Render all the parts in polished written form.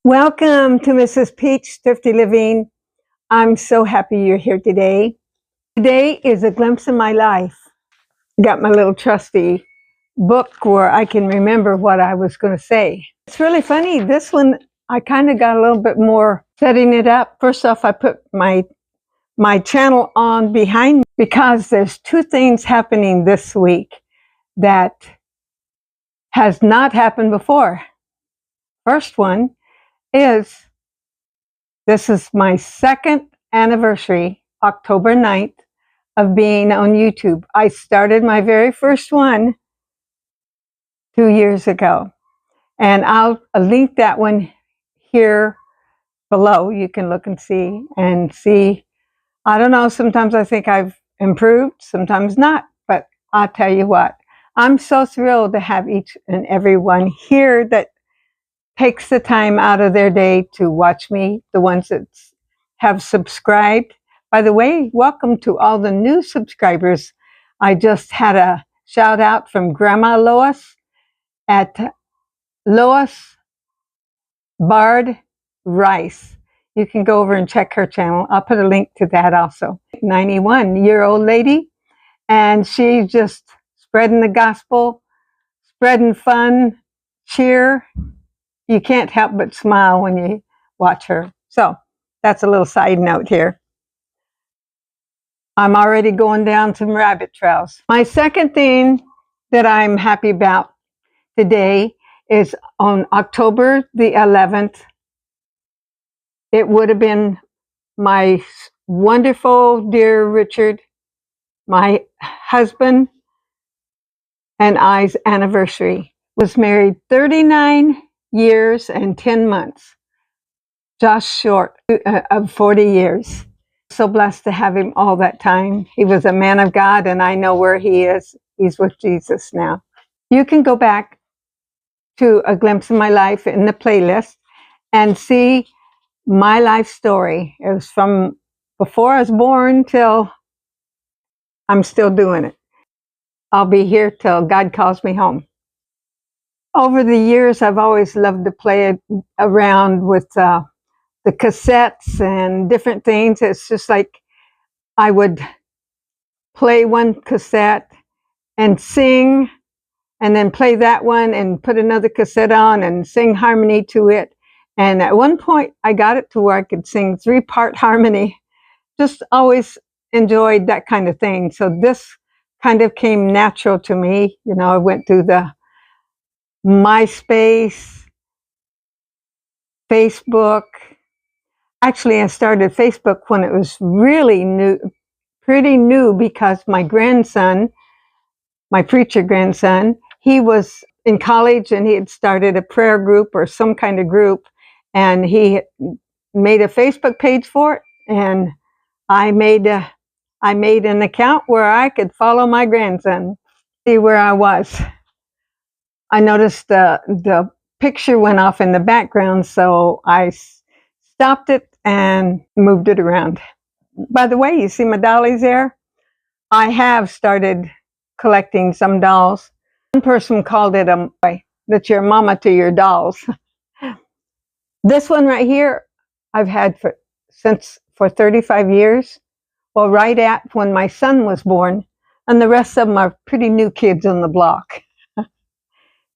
Welcome to Mrs. Peach Thrifty Living. I'm so happy you're here today. Today is a glimpse of my life. Got my little trusty book where I can remember what I was going to say. It's really funny. This one, I kind of got a little bit more setting it up. First off, I put my channel on behind me because there's two things happening this week that has not happened before. First one is this is my second anniversary, October 9th, of being on YouTube. I started my very first one 2 years ago. And I'll link that one here below. You can look and see. I don't know, sometimes I think I've improved, sometimes not. But I'll tell you what, I'm so thrilled to have each and every one here that takes the time out of their day to watch me, the ones that have subscribed. By the way, welcome to all the new subscribers. I just had a shout out from Grandma Lois at Lois Bard Rice. You can go over and check her channel. I'll put a link to that also. 91-year-old lady, and she's just spreading the gospel, spreading fun, cheer. You can't help but smile when you watch her. So that's a little side note here. I'm already going down some rabbit trails. My second thing that I'm happy about today is on October the 11th. It would have been my wonderful, dear Richard, my husband and I's anniversary. Was married 39 years and 10 months, just short of 40 years. So blessed to have him all that time. He was a man of God, and I know where he is. He's with Jesus now. You can go back to A Glimpse of My Life in the playlist and see my life story. It was from before I was born till I'm still doing it. I'll be here till God calls me home. Over the years, I've always loved to play around with the cassettes and different things. It's just like I would play one cassette and sing, and then play that one and put another cassette on and sing harmony to it. And at one point, I got it to where I could sing 3-part harmony. Just always enjoyed that kind of thing. So this kind of came natural to me. You know, I went through the MySpace, Facebook. Actually, I started Facebook when it was really new, pretty new, because my grandson, my preacher grandson, he was in college and he had started a prayer group or some kind of group, and he made a Facebook page for it, and I made an account where I could follow my grandson, see where I was. I noticed the picture went off in the background, so I stopped it and moved it around. By the way, you see my dollies there? I have started collecting some dolls. One person called it that's your mama to your dolls. This one right here, I've had for 35 years. Well, right at when my son was born, and the rest of them are pretty new kids on the block.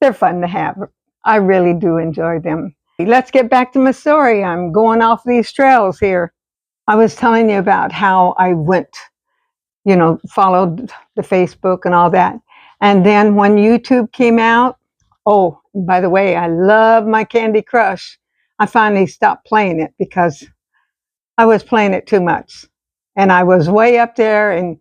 They're fun to have. I really do enjoy them. Let's get back to my story. I'm going off these trails here. I was telling you about how I went, followed the Facebook and all that. And then when YouTube came out, oh, by the way, I love my Candy Crush. I finally stopped playing it because I was playing it too much. And I was way up there, and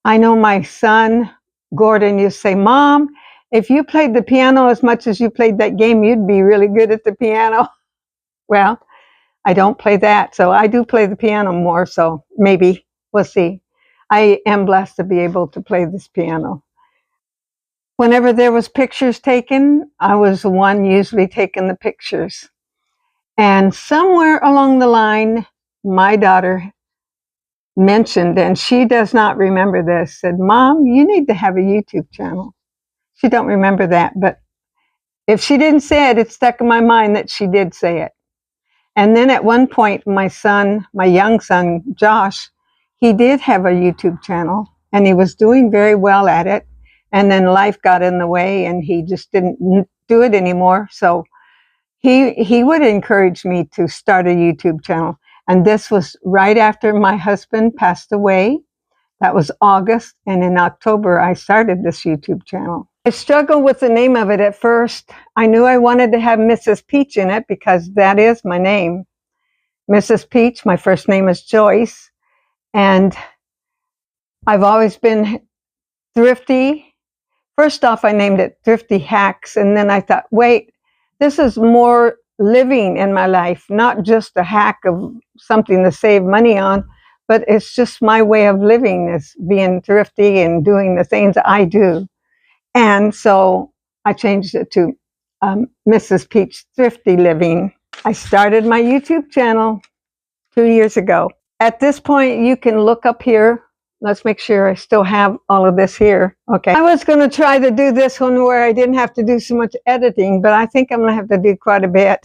I know my son, Gordon, used to say, Mom, if you played the piano as much as you played that game, you'd be really good at the piano. Well, I don't play that, so I do play the piano more, so maybe, we'll see. I am blessed to be able to play this piano. Whenever there was pictures taken, I was the one usually taking the pictures. And somewhere along the line, my daughter mentioned, and she does not remember this, said, Mom, you need to have a YouTube channel. She don't remember that, but if she didn't say it, it stuck in my mind that she did say it. And then at one point, my son, my young son, Josh, he did have a YouTube channel and he was doing very well at it. And then life got in the way and he just didn't do it anymore. So he would encourage me to start a YouTube channel. And this was right after my husband passed away. That was August. And in October, I started this YouTube channel. I struggled with the name of it at first. I knew I wanted to have Mrs. Peach in it because that is my name. Mrs. Peach, my first name is Joyce. And I've always been thrifty. First off, I named it Thrifty Hacks. And then I thought, wait, this is more living in my life, not just a hack of something to save money on, but it's just my way of living, is being thrifty and doing the things I do. And so I changed it to Mrs. Peach Thrifty Living. I started my YouTube channel 2 years ago. At this point, you can look up here. Let's make sure I still have all of this here. Okay. I was going to try to do this one where I didn't have to do so much editing, but I think I'm going to have to do quite a bit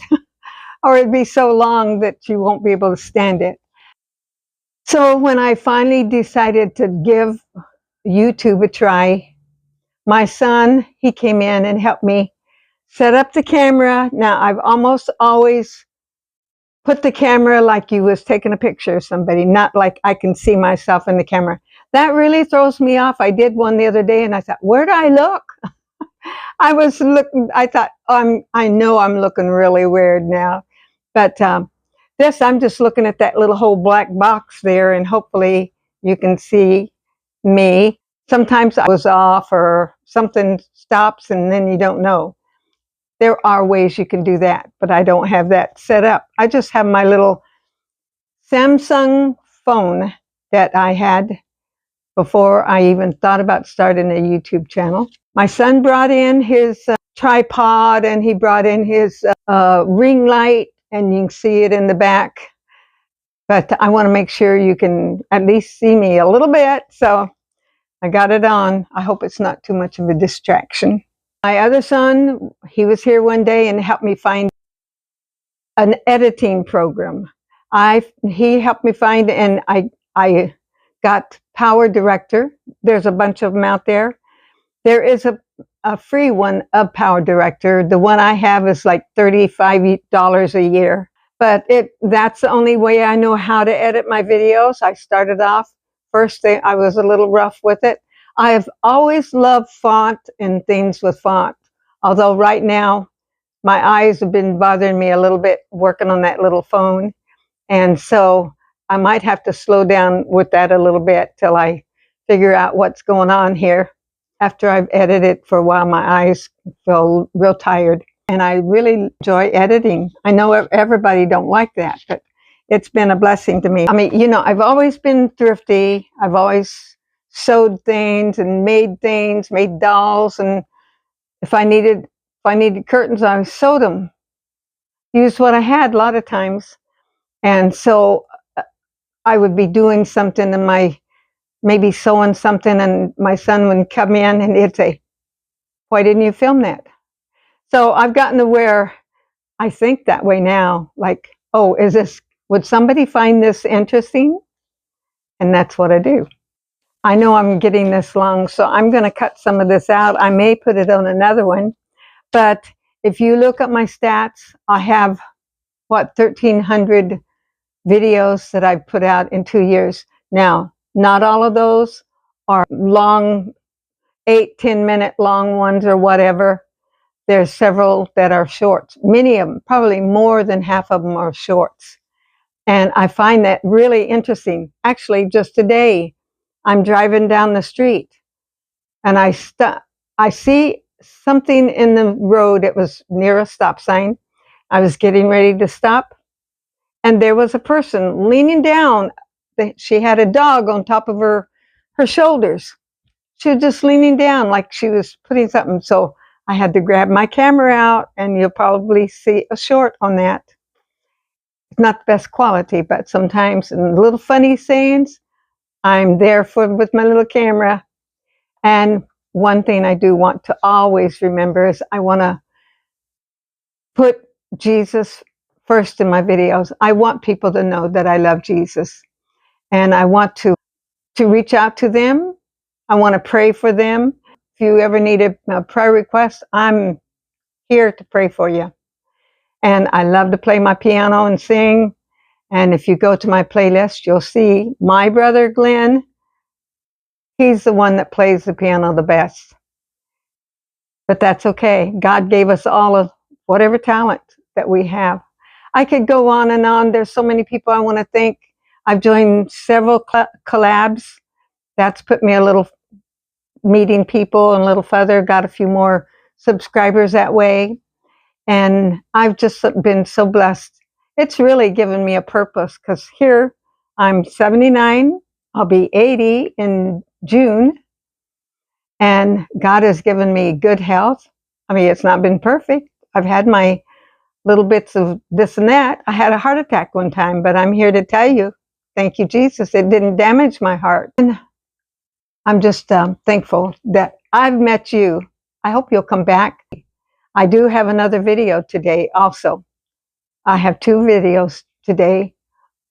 or it'd be so long that you won't be able to stand it. So when I finally decided to give YouTube a try, my son, he came in and helped me set up the camera. Now, I've almost always put the camera like you was taking a picture of somebody, not like I can see myself in the camera. That really throws me off. I did one the other day and I thought, where do I look? I was looking, I thought, I know I'm looking really weird now. But this, I'm just looking at that little whole black box there and hopefully you can see me. Sometimes I was off or something stops and then you don't know. There are ways you can do that, but I don't have that set up. I just have my little Samsung phone that I had before I even thought about starting a YouTube channel. My son brought in his tripod and he brought in his ring light, and you can see it in the back. But I want to make sure you can at least see me a little bit, so I got it on. I hope it's not too much of a distraction. My other son, he was here one day and helped me find an editing program. He helped me find, and I got Power Director. There's a bunch of them out there. There is a free one of Power Director. The one I have is like $35 a year. But that's the only way I know how to edit my videos. I started off, first thing, I was a little rough with it. I've always loved font and things with font. Although right now, my eyes have been bothering me a little bit working on that little phone. And so I might have to slow down with that a little bit till I figure out what's going on here. After I've edited for a while, my eyes feel real tired. And I really enjoy editing. I know everybody don't like that, but it's been a blessing to me. I mean, you know, I've always been thrifty. I've always sewed things and made things, made dolls. And if I needed curtains, I sewed them. Used what I had a lot of times. And so I would be doing something and maybe sewing something, and my son would come in and he'd say, why didn't you film that? So I've gotten to where I think that way now, like, oh, would somebody find this interesting? And that's what I do. I know I'm getting this long, so I'm going to cut some of this out. I may put it on another one, but if you look at my stats, I have, 1,300 videos that I've put out in 2 years. Now, not all of those are long, 8-10 minute long ones or whatever. There's several that are shorts. Many of them, probably more than half of them, are shorts. And I find that really interesting. Actually, just today, I'm driving down the street and I see something in the road. It was near a stop sign. I was getting ready to stop, and there was a person leaning down. She had a dog on top of her shoulders. She was just leaning down like she was putting something. So I had to grab my camera out, and you'll probably see a short on that. It's not the best quality, but sometimes in little funny scenes, I'm there with my little camera. And one thing I do want to always remember is I want to put Jesus first in my videos. I want people to know that I love Jesus, and I want to reach out to them. I want to pray for them. If you ever need a prayer request, I'm here to pray for you. And I love to play my piano and sing. And if you go to my playlist, you'll see my brother Glenn. He's the one that plays the piano the best. But that's okay. God gave us all of whatever talent that we have. I could go on and on. There's so many people I want to thank. I've joined several collabs. That's put me a little meeting people and a little further, got a few more subscribers that way. And I've just been so blessed. It's really given me a purpose, because here I'm 79. I'll be 80 in June. And God has given me good health. I mean, it's not been perfect. I've had my little bits of this and that. I had a heart attack one time, but I'm here to tell you, thank you, Jesus. It didn't damage my heart. And I'm just thankful that I've met you. I hope you'll come back. I do have another video today also. I have 2 videos today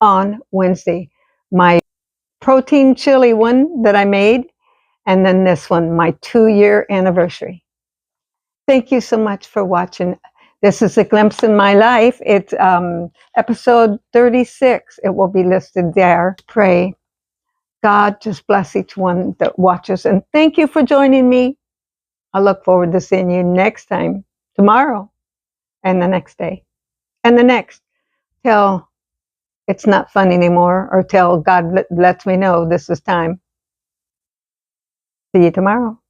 on Wednesday. My protein chili one that I made, and then this one, my 2-year anniversary. Thank you so much for watching. This is a glimpse in my life. It's episode 36. It will be listed there. Pray. God just bless each one that watches. And thank you for joining me. I look forward to seeing you next time, tomorrow, and the next day, and the next, till it's not fun anymore, or till God lets me know this is time. See you tomorrow.